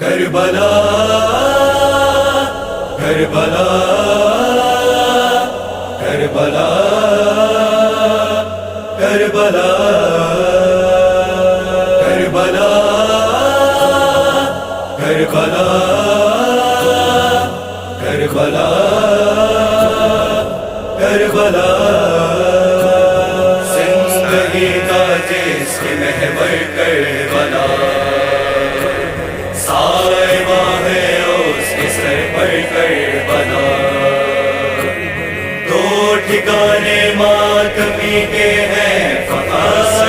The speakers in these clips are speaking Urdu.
کربلا کربلا کربلا کربلا کربلا کربلا کربلا کربلا زندگی کا جس کی محور کربلا سائبہ ہے اس کے سر پر کربلا دو ٹھکانے ماتمی کے ہیں فقط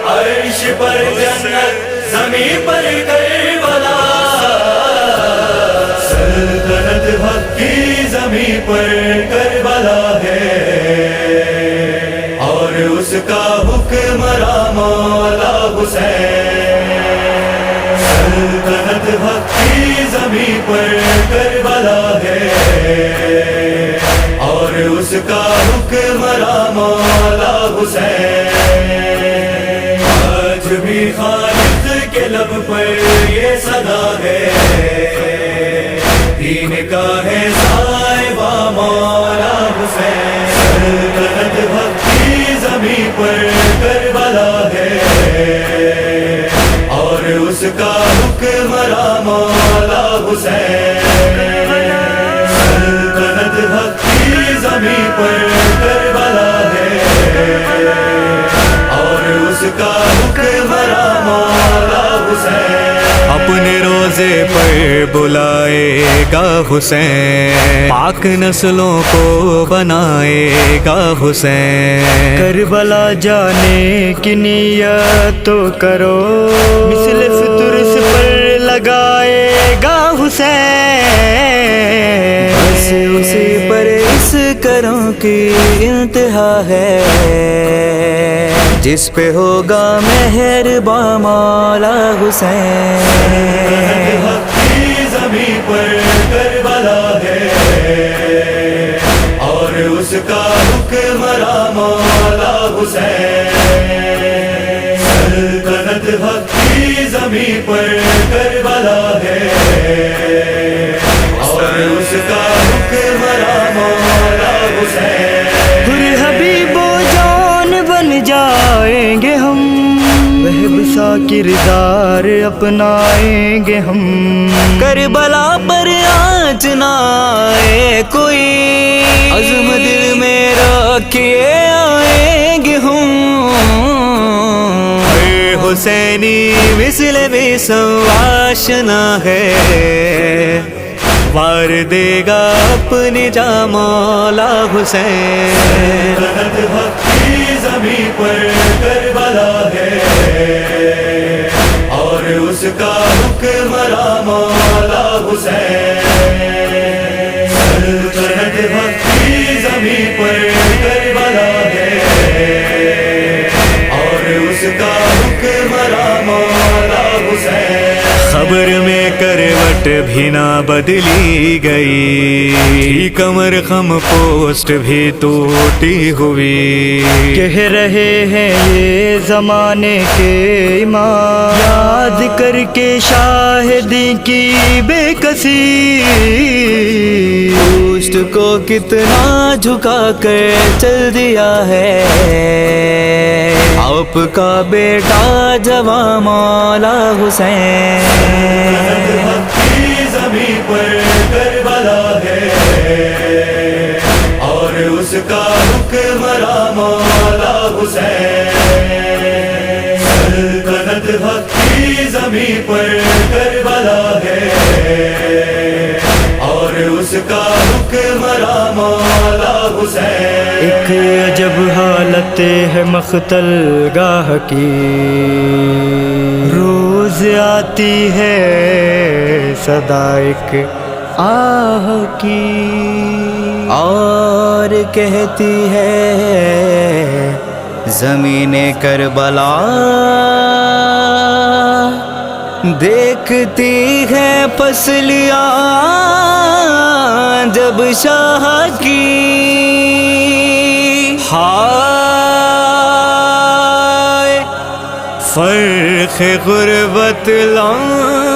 عرش پر جنت زمین پر کربلا سلطنت حق کی زمین پر کربلا ہے اور اس کا حکمراں مولا حسین سلطنت حق کی زمین پر کربلا ہے اور اس کا حکمراں مولا حسین آج بھی خالق کے لب پر یہ صدا ہے دین کا ہے صاحبہ مولا حسین سلطنت حق کی زمین پر کربلا ہے اور اس کا حکمراں مولا حسین سلطنت حق کی زمین پر کربلا ہے اور اس کا حکمراں مولا حسین اپنے روزے پر بلائے گا حسین پاک نسلوں کو بنائے گا حسین کربلا جانے کی نیت تو کرو مثل فترس پر لگائے گا حسین بس اسی پر اس کرم کی انتہا ہے جس پہ ہوگا مہرباں مولا حسین حق کی زمین پر کربلا ہے اور اس کا حکمراں مولا حسین سلطنت حق کی زمین پر کربلا ہے اور اس کا حکمراں مولا حسین حبیب و جان بن جائیں گے ہم وہب سا کردار اپنائیں گے ہم کربلا پر آج نہ آئے کوئی عزم دل میں رکھیے آئیں گے ہم اے حسینی مثل بھی سو آشنا ہے وار دے گا اپنی جا مولا حسین سلطنت حق کی زمین پر کربلا ہے اور اس کا حکمراں مولا حسین سلطنت حق کی زمین پر کربلا ہے اور اس کا حکمراں مولا حسین خبر میں کروٹ بھی نہ بدلی گئی کمر خم پوسٹ بھی ٹوٹی ہوئی کہہ رہے ہیں یہ زمانے کے امام یاد کر کے شاہدی کی بے کسی پوسٹ کو کتنا جھکا کر چل دیا ہے آپ کا بیٹا جواں مولا حسین حق کی زمین پر کربلا ہے اور اس کا حکمراں مولا حسین سلطنت حق کی زمین پر کربلا ہے اور اس کا حکمراں مولا حسین ایک عجب حالت ہے مقتل گاہ کی روز آتی ہے صدا ایک آہ کی اور کہتی ہے زمین کربلا دیکھتی ہے پسلیاں جب شاہ کی ہائے فرق غربت لان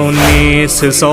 1900,